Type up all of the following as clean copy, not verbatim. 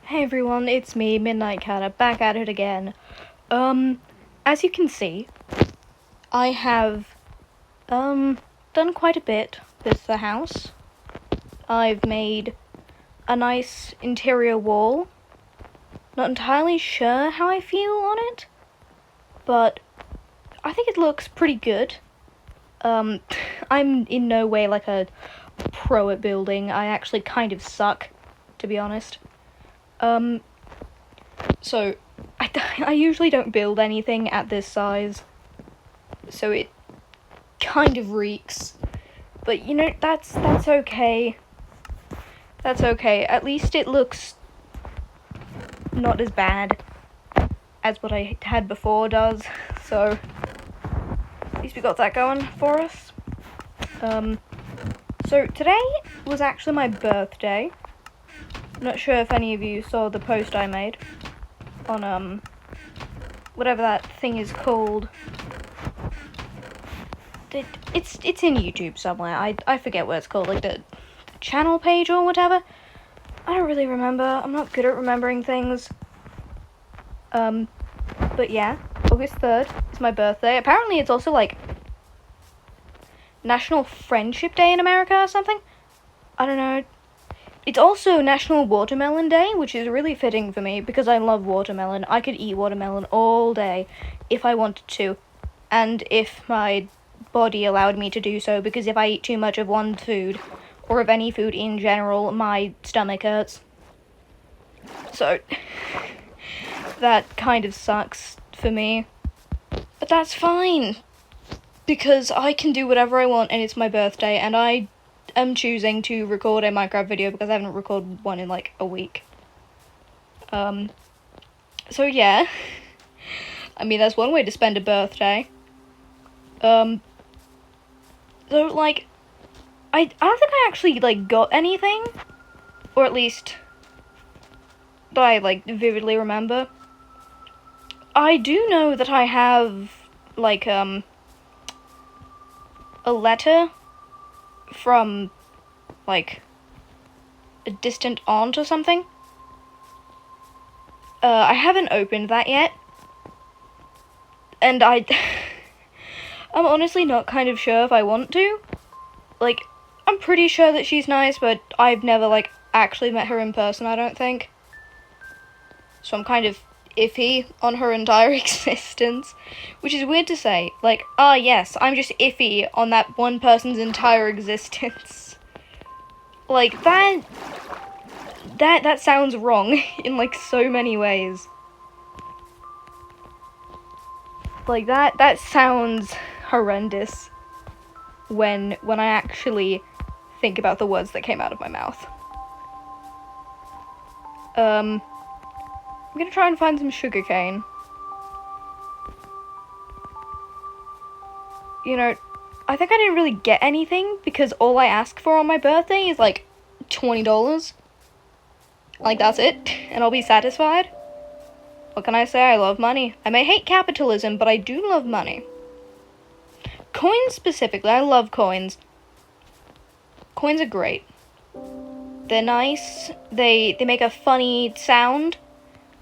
Hey everyone, it's me, midnitecata, back at it again. As you can see, I have, done quite a bit with the house. I've made a nice interior wall. Not entirely sure how I feel on it, but I think it looks pretty good. I'm in no way like a pro at building. I actually kind of suck, to be honest. So, I usually don't build anything at this size, so it kind of reeks. But, you know, that's okay. That's okay. At least it looks not as bad as what I had before does, so at least we got that going for us. So today was actually my birthday. I'm not sure if any of you saw the post I made on, whatever that thing is called. It's in YouTube somewhere. I forget what it's called, like the channel page or whatever. I don't really remember. I'm not good at remembering things. But yeah, August 3rd is my birthday. Apparently it's also like National Friendship Day in America or something. I don't know. It's also National Watermelon Day, which is really fitting for me because I love watermelon. I could eat watermelon all day if I wanted to, and if my body allowed me to do so, because if I eat too much of one food, or of any food in general, my stomach hurts. So, that kind of sucks for me. But that's fine, because I can do whatever I want and it's my birthday, and I am choosing to record a Minecraft video because I haven't recorded one in like a week. So yeah. I mean, that's one way to spend a birthday. So like, I don't think I actually like got anything, or at least that I like vividly remember. I do know that I have like a letter from like a distant aunt or something. I haven't opened that yet, and I'm honestly not kind of sure if I want to. Like, I'm pretty sure that she's nice, but I've never like actually met her in person, I don't think. So I'm kind of iffy on her entire existence, which is weird to say. Like, yes, I'm just iffy on that one person's entire existence. Like, that sounds wrong in like so many ways. Like, that sounds horrendous when I actually think about the words that came out of my mouth. I'm gonna try and find some sugarcane. You know, I think I didn't really get anything because all I ask for on my birthday is like $20. Like, that's it, and I'll be satisfied. What can I say? I love money. I may hate capitalism, but I do love money. Coins specifically, I love coins. Coins are great. They're nice. They make a funny sound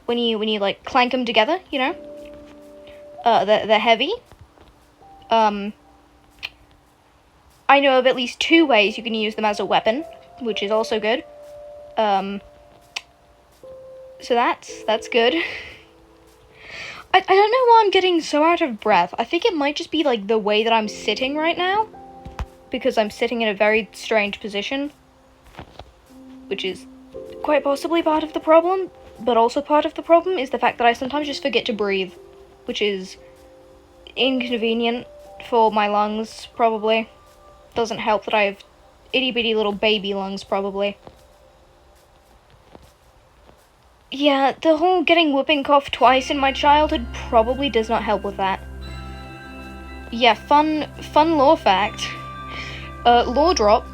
when you like clank them together, you know? They're heavy. I know of at least 2 ways you can use them as a weapon, which is also good. So that's good. I don't know why I'm getting so out of breath. I think it might just be like the way that I'm sitting right now, because I'm sitting in a very strange position, which is quite possibly part of the problem, but also part of the problem is the fact that I sometimes just forget to breathe, which is inconvenient for my lungs, probably. Doesn't help that I have itty-bitty little baby lungs, probably. Yeah, the whole getting whooping cough twice in my childhood probably does not help with that. Yeah, fun lore fact. Lore drop.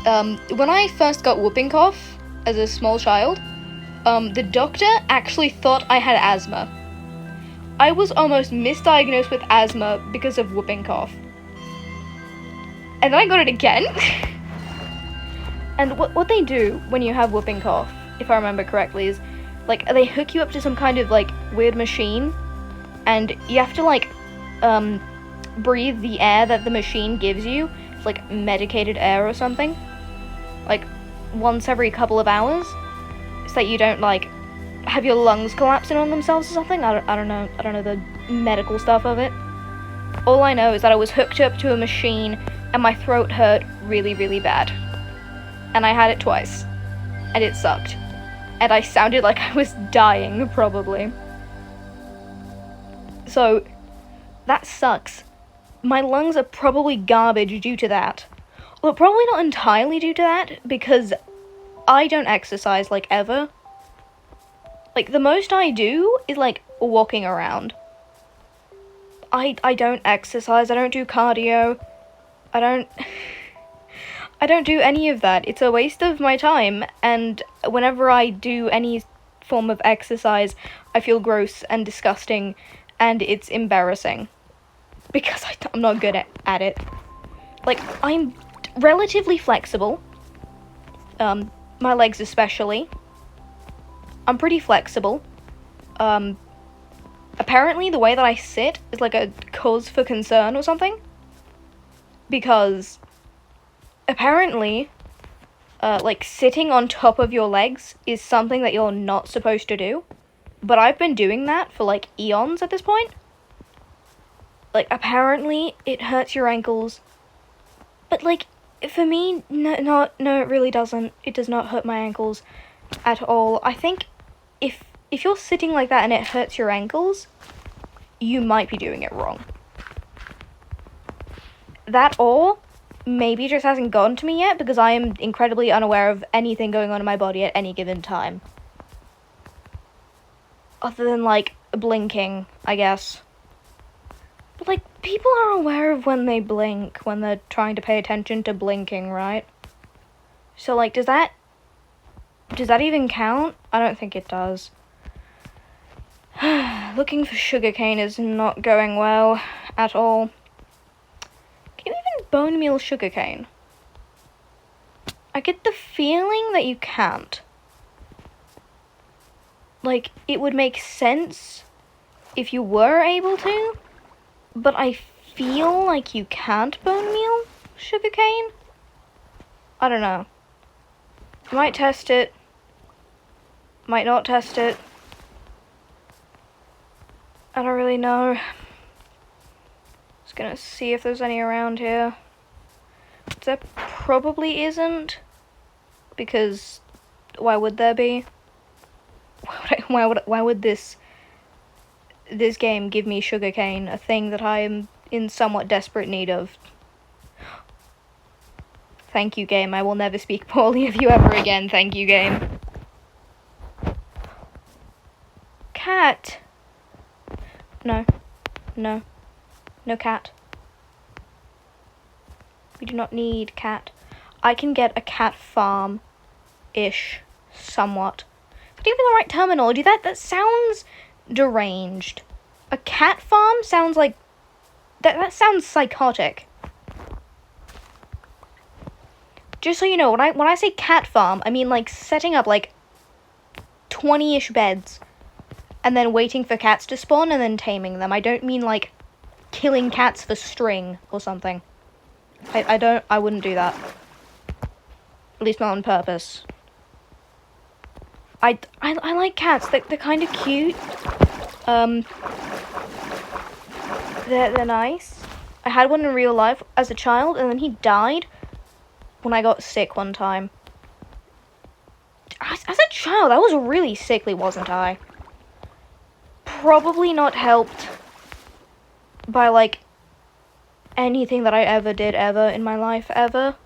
When I first got whooping cough as a small child, the doctor actually thought I had asthma. I was almost misdiagnosed with asthma because of whooping cough. And then I got it again. And what they do when you have whooping cough if I remember correctly, is like they hook you up to some kind of like weird machine, and you have to like breathe the air that the machine gives you. It's like medicated air or something, like once every couple of hours, so that you don't like have your lungs collapsing on themselves or something. I don't know the medical stuff of it. All I know is that I was hooked up to a machine and my throat hurt really, really bad. And I had it twice. And it sucked. And I sounded like I was dying, probably. So, that sucks. My lungs are probably garbage due to that. Well, probably not entirely due to that, because I don't exercise, like, ever. Like, the most I do is, like, walking around. I don't exercise, I don't do cardio, I don't do any of that. It's a waste of my time, and whenever I do any form of exercise, I feel gross and disgusting, and it's embarrassing. Because I'm not good at it. Like, I'm relatively flexible. My legs especially. I'm pretty flexible. Apparently the way that I sit is like a cause for concern or something. Because apparently, like sitting on top of your legs is something that you're not supposed to do. But I've been doing that for like eons at this point. Like apparently it hurts your ankles. But like for me, no, it really doesn't. It does not hurt my ankles at all. I think if you're sitting like that and it hurts your ankles, you might be doing it wrong. That or maybe it just hasn't gotten to me yet because I am incredibly unaware of anything going on in my body at any given time. Other than, like, blinking, I guess. But, like, people are aware of when they blink, when they're trying to pay attention to blinking, right? So, like, does that even count? I don't think it does. Looking for sugarcane is not going well at all. Can you even bone meal sugarcane? I get the feeling that you can't. Like, it would make sense if you were able to, but I feel like you can't bone meal sugarcane? I don't know. I might test it. Might not test it. I don't really know. Just gonna see if there's any around here. There probably isn't. Because why would there be? Why would this game give me sugarcane, a thing that I am in somewhat desperate need of? Thank you, game. I will never speak poorly of you ever again. Thank you, game. Cat. No. No. No cat. We do not need cat. I can get a cat farm-ish, somewhat. Is that even the right terminology? That sounds deranged. A cat farm sounds like... That sounds psychotic. Just so you know, when I say cat farm, I mean like setting up like 20-ish beds and then waiting for cats to spawn and then taming them. I don't mean like killing cats for string or something. I wouldn't do that. At least not on purpose. I like cats. They're kind of cute. They're nice. I had one in real life as a child, and then he died when I got sick one time. As a child, I was really sickly, wasn't I? Probably not helped by, like, anything that I ever did ever in my life, ever.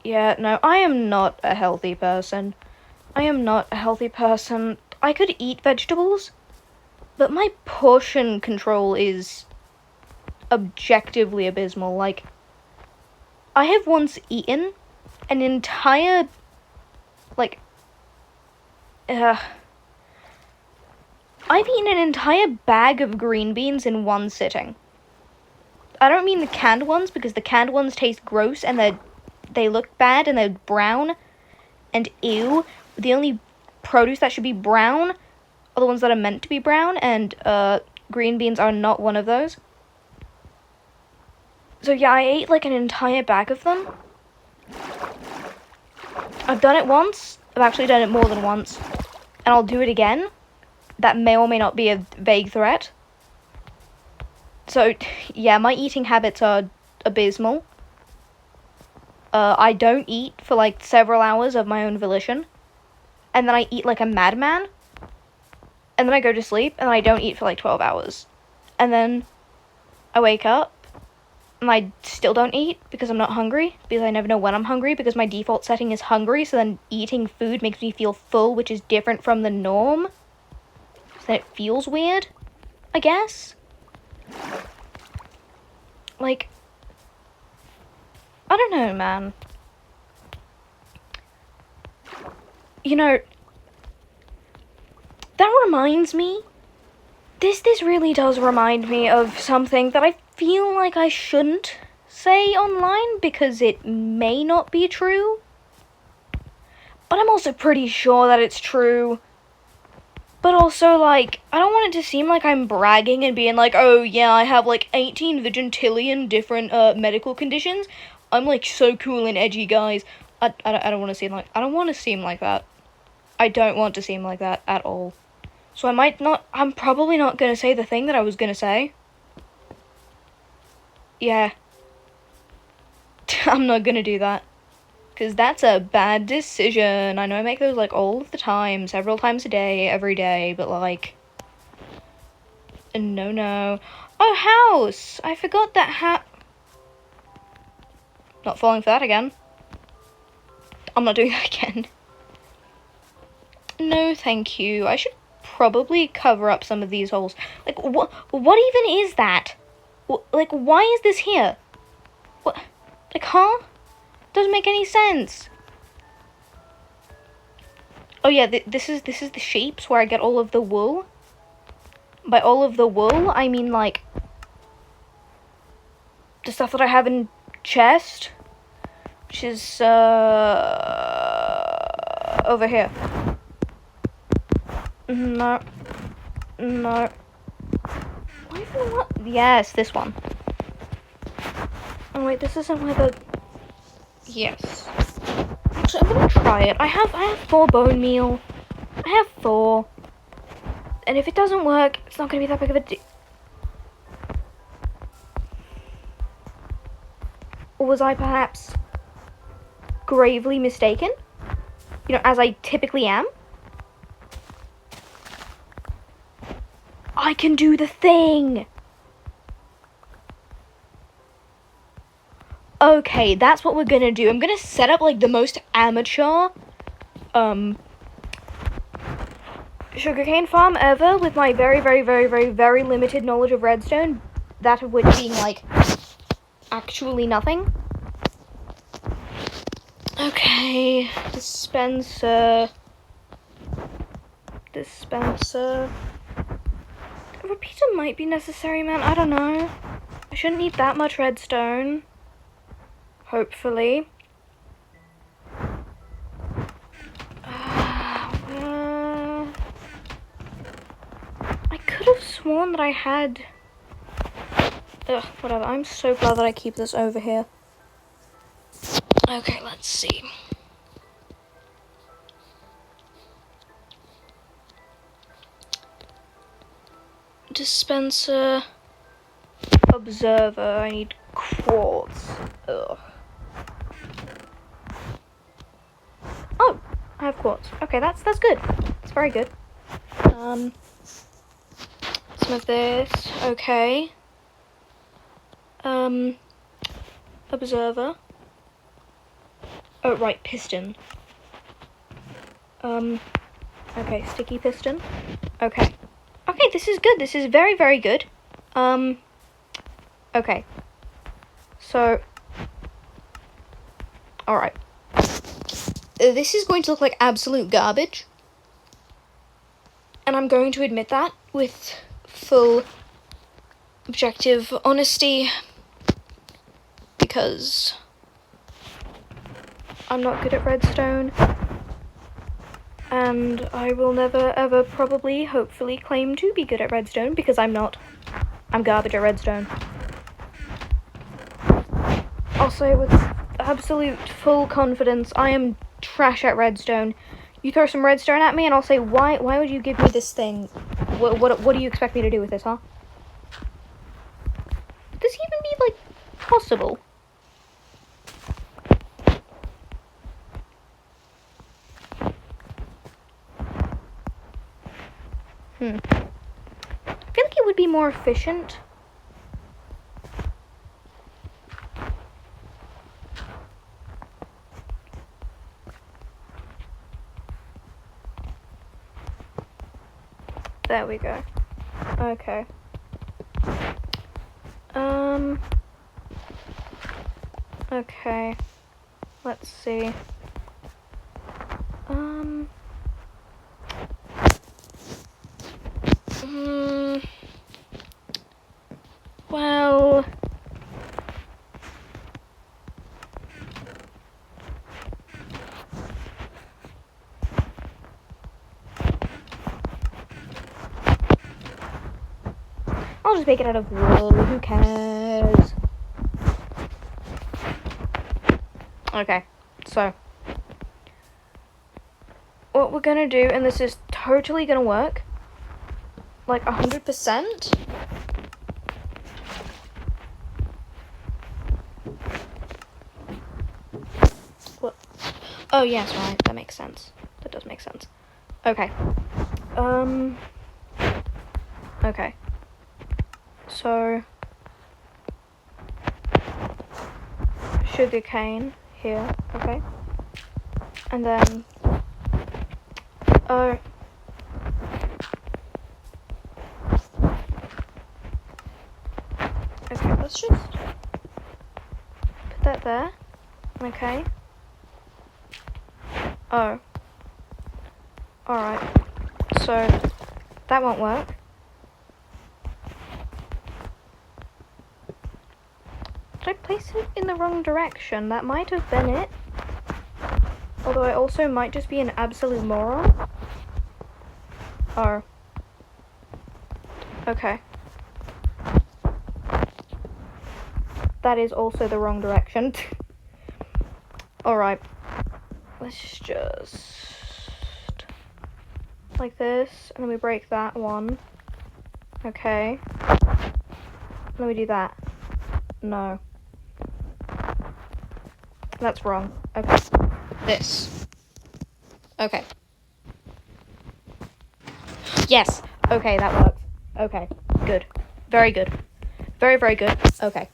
Yeah, no, I am not a healthy person. I am not a healthy person. I could eat vegetables, but my portion control is objectively abysmal. Like, I have once eaten an entire, like, I've eaten an entire bag of green beans in one sitting. I don't mean the canned ones, because the canned ones taste gross and they look bad and they're brown. and ew. The only produce that should be brown are the ones that are meant to be brown, and green beans are not one of those. So yeah, I ate like an entire bag of them. I've done it once. I've actually done it more than once. And I'll do it again. That may or may not be a vague threat. So, yeah, my eating habits are abysmal. I don't eat for like several hours of my own volition. And then I eat like a madman. And then I go to sleep, and I don't eat for like 12 hours. And then I wake up, and I still don't eat because I'm not hungry, because I never know when I'm hungry, because my default setting is hungry, so then eating food makes me feel full, which is different from the norm. So then it feels weird, I guess. Like, I don't know, man. You know, that reminds me, this really does remind me of something that I feel like I shouldn't say online because it may not be true. But I'm also pretty sure that it's true. But also, like, I don't want it to seem like I'm bragging and being like, oh yeah, I have like 18 vigintillion different medical conditions. I'm like so cool and edgy, guys. I don't want to seem like, I don't want to seem like that. I don't want to seem like that at all. So I'm probably not gonna say the thing that I was gonna say. Yeah. I'm not gonna do that. Because that's a bad decision. I know I make those, like, all of the time. Several times a day, every day. But, like... No. Oh, house! I forgot that Not falling for that again. I'm not doing that again. No, thank you. I should probably cover up some of these holes. Like, what even is that? Like, why is this here? What? Like, huh? Doesn't make any sense. Oh yeah, this is the sheeps where I get all of the wool. By all of the wool, I mean like the stuff that I have in chest, which is over here. No. What? Yes, this one. Oh wait, this isn't where the... Yes. Actually, I'm gonna try it. I have 4 bone meal. I have 4. And if it doesn't work, it's not gonna be that big of a deal. Or was I perhaps gravely mistaken? You know, as I typically am? I can do the thing! Okay, that's what we're gonna do. I'm gonna set up, like, the most amateur, sugarcane farm ever with my very, very, very, very, very limited knowledge of redstone. That of which being, like, actually nothing. Okay, dispenser. A repeater might be necessary, man. I don't know. I shouldn't need that much redstone. Hopefully. I could have sworn that I had... Ugh, whatever. I'm so glad that I keep this over here. Okay, let's see. Dispenser. Observer. I need quartz. Ugh. Oh, I have quartz. Okay, that's good. It's very good. Some of this. Okay. Observer. Oh, right, piston. Okay, sticky piston. Okay. Okay, this is good. This is very, very good. Okay. So. Alright. This is going to look like absolute garbage. And I'm going to admit that with full objective honesty. Because I'm not good at redstone. And I will never, ever, probably, hopefully, claim to be good at redstone, because I'm not. I'm garbage at redstone. I'll say with absolute full confidence, I am trash at redstone. You throw some redstone at me, and I'll say, why would you give me this thing? What do you expect me to do with this, huh? Would this even be, like, possible? I feel like it would be more efficient. There we go. Okay. Okay. Let's see. Well... I'll just make it out of wool, who cares? Okay, so... what we're gonna do, and this is totally gonna work, like 100%. What? Oh, yes, right, that makes sense. That does make sense. Okay. Okay. So... sugarcane here, okay? And then... okay, let's just put that there. Okay. Oh. Alright. So, that won't work. Did I place it in the wrong direction? That might have been it. Although I also might just be an absolute moron. Oh. Okay. That is also the wrong direction. Alright. Let's just... like this, and then we break that one. Okay. And then we do that. No. That's wrong. Okay. This. Okay. Yes! Okay, that works. Okay. Good. Very good. Very, very good. Okay.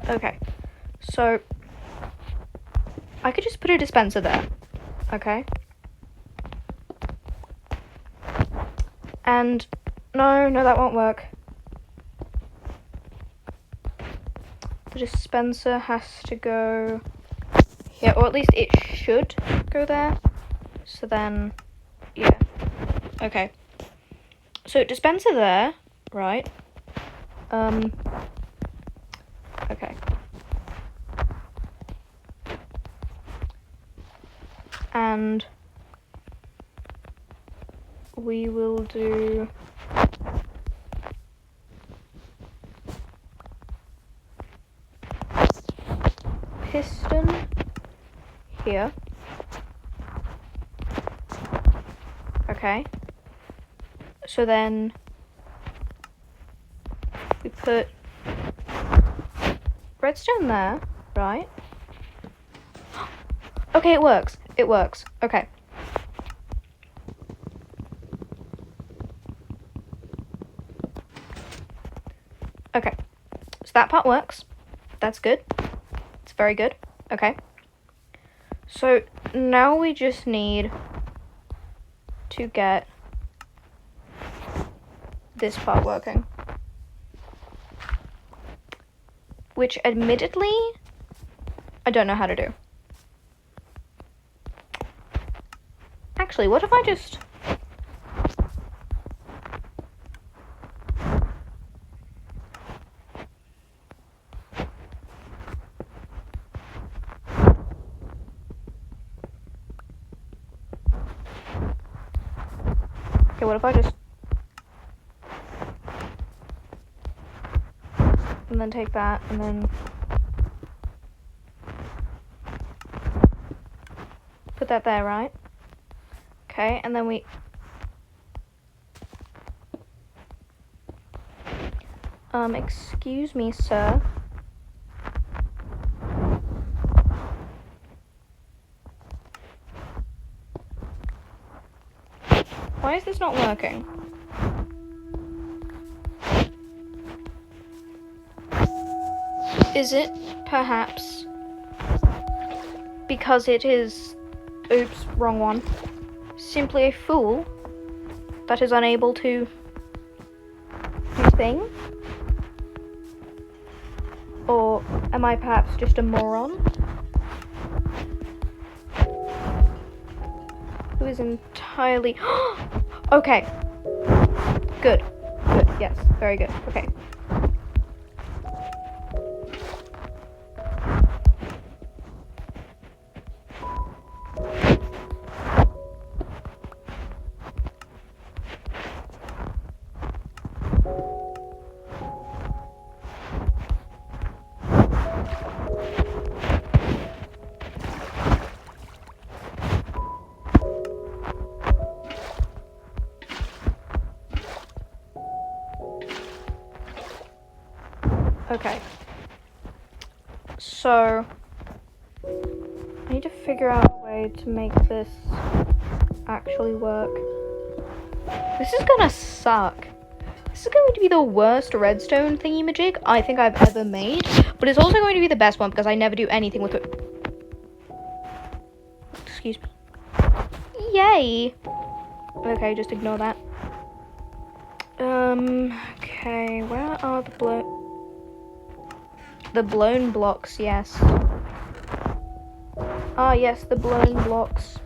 Okay. So... I could just put a dispenser there. Okay. And... no, that won't work. The dispenser has to go here, or at least it should go there. So then, yeah. Okay. So dispenser there, right? Okay. And we will do... piston here. Okay. So then we put redstone there, right? Okay, it works. It works. Okay. Okay. So that part works. That's good. It's very good. Okay. So now we just need to get this part working. Which, admittedly, I don't know how to do. Actually, what if I just Okay, what if I just... And then take that, and then... Put that there, right? Okay, and then we... excuse me, sir. Why is this not working? Is it perhaps because it is, oops, wrong one, simply a fool that is unable to do things? Or am I perhaps just a moron who is entirely... Okay. Good. Good. Yes. Very good. Okay. Okay. So, I need to figure out a way to make this actually work. This is gonna suck. This is going to be the worst redstone thingy-majig I think I've ever made, but it's also going to be the best one because I never do anything with it. Excuse me. Yay! Okay, just ignore that. Okay, where are the blown blocks? Yes. Ah, yes, the blown blocks.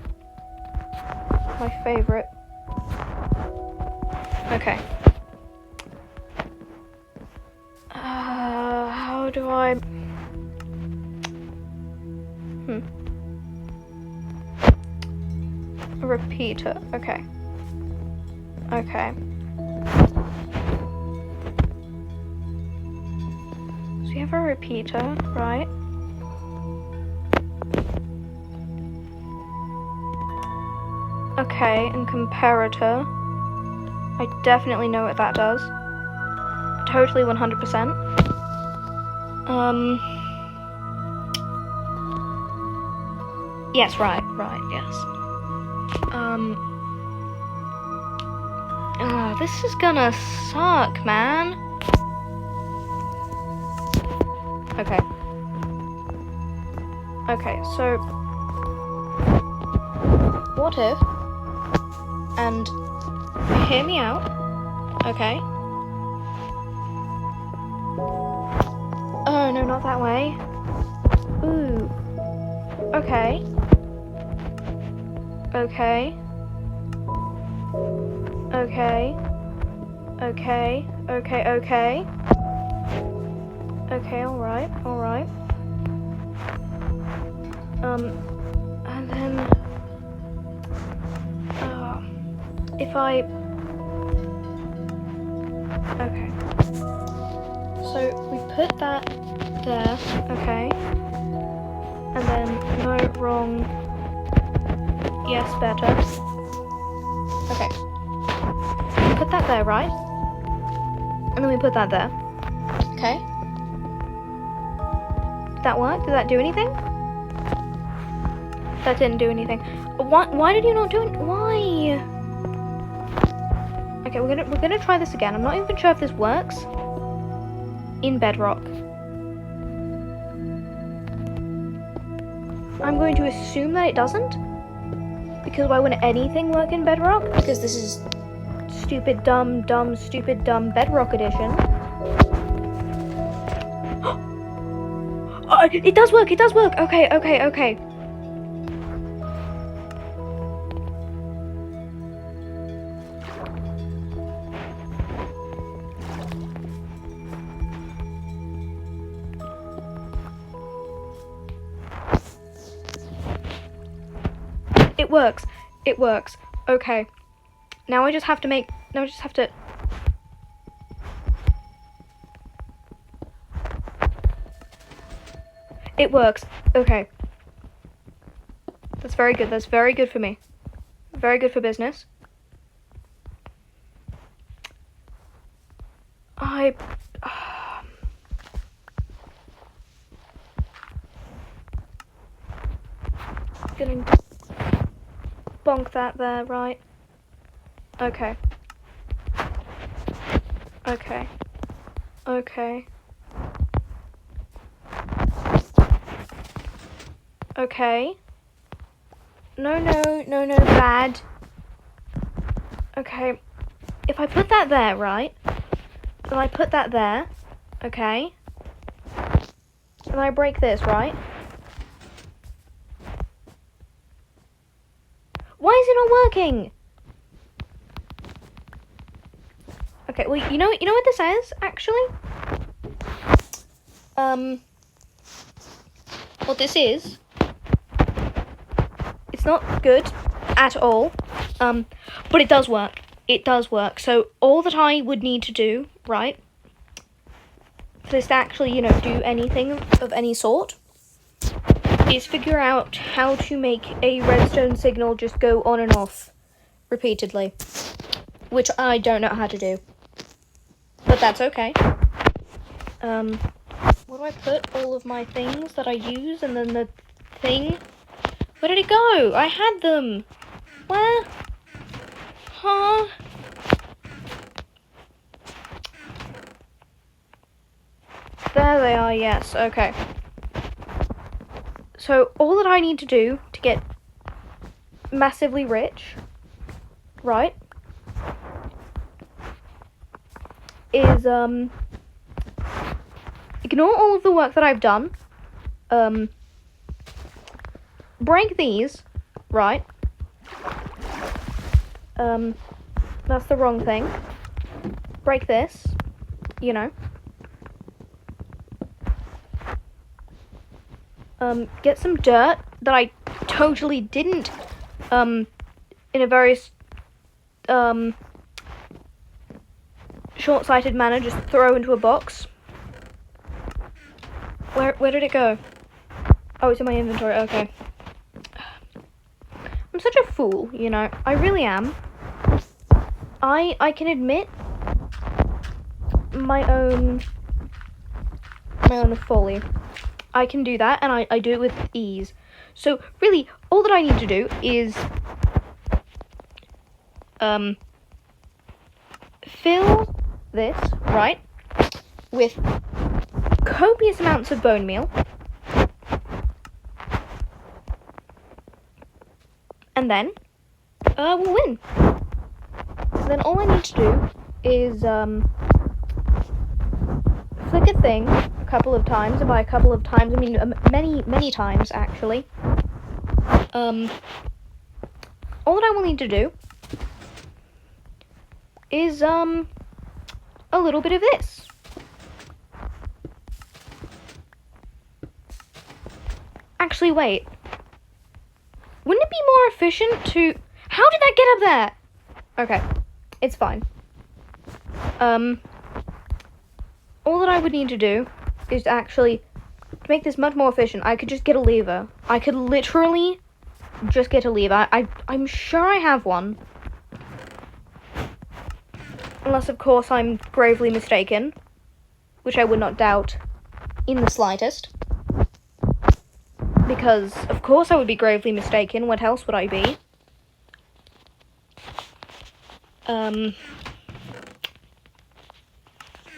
My favorite. Okay. How do I... A repeater. Okay. Okay. So we have a repeater, right? Okay, and comparator. I definitely know what that does. Totally 100%. Yes, right, yes. This is gonna suck, man. Okay. Okay, so... What if... And... Hear me out. Okay. Oh, no, not that way. Ooh. Okay. Okay. Okay. Okay. Okay, okay. Okay, alright, alright. And then... if I... Okay. So, we put that there, okay. And then, no, wrong. Yes, better. Okay. Put that there, right? And then we put that there. Okay. Did that work? Did that do anything? That didn't do anything. Why did you not do it? Why? Okay, we're gonna try this again. I'm not even sure if this works in Bedrock. I'm going to assume that it doesn't, because why would anything work in Bedrock? Because this is stupid, dumb, stupid, dumb Bedrock edition. Oh, it does work, it does work. Okay, okay, okay. It works. It works. Okay. Now I just have to make... Now I just have to... It works. Okay. That's very good. That's very good for me. Very good for business. Gonna bonk that there, right? Okay. Okay. Okay. Okay. No, bad. Okay. If I put that there, right? Then I put that there. Okay. And I break this, right? Why is it not working? Okay, well, you know what this is, actually? What this is, it's not good at all, but it does work. It does work. So all that I would need to do, right, for this to actually, you know, do anything of any sort, is figure out how to make a redstone signal just go on and off repeatedly, which I don't know how to do, but that's okay. Where do I put all of my things that I use, and then the thing? Where did it go? I had them. Where? Huh? There they are, yes, okay. So all that I need to do to get massively rich, right, is, ignore all of the work that I've done, break these, right, that's the wrong thing, break this, you know, get some dirt that I totally didn't, in a very, short-sighted manner, just throw into a box. Where did it go? Oh, it's in my inventory, okay. I'm such a fool, you know, I really am. I can admit my own folly. I can do that, and I do it with ease. So, really, all that I need to do is, fill this, right, with copious amounts of bone meal, and then, we'll win. So then all I need to do is, flick a thing a couple of times, and by a couple of times, I mean many times, actually. All that I will need to do is, a little bit of this. Actually, wait. Wouldn't it be more efficient to... How did that get up there? Okay, it's fine. All that I would need to do is actually, to make this much more efficient, I could just get a lever. I could literally just get a lever. I'm sure I have one. Unless, of course, I'm gravely mistaken, which I would not doubt in the slightest. Because, of course, I would be gravely mistaken. What else would I be?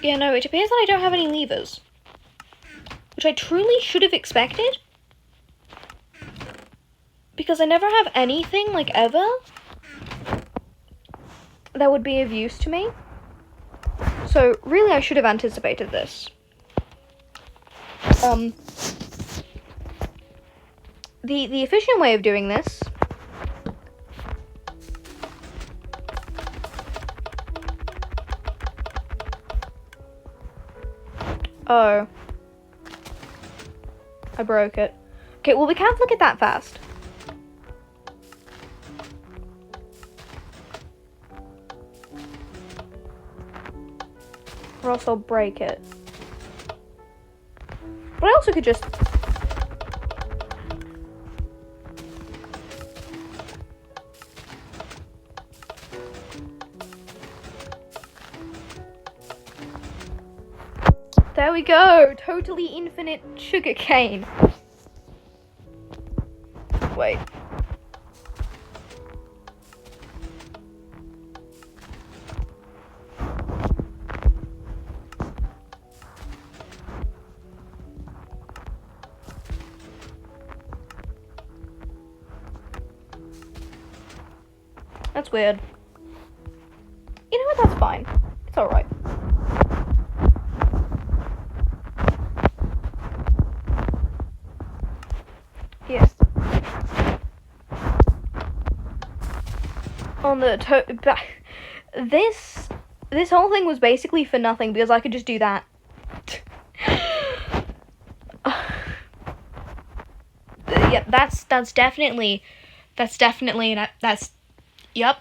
Yeah, no, it appears that I don't have any levers. Which I truly should have expected. Because I never have anything, like, ever, that would be of use to me. So, really, I should have anticipated this. The efficient way of doing this Oh. I broke it. Okay, well, we can't flick it that fast. or else I'll break it. But I also could just... There we go! Totally infinite sugarcane. Wait. That's weird. You know what? That's fine. It's alright. Here. On the this whole thing was basically for nothing because I could just do that. Yeah, that's definitely yep.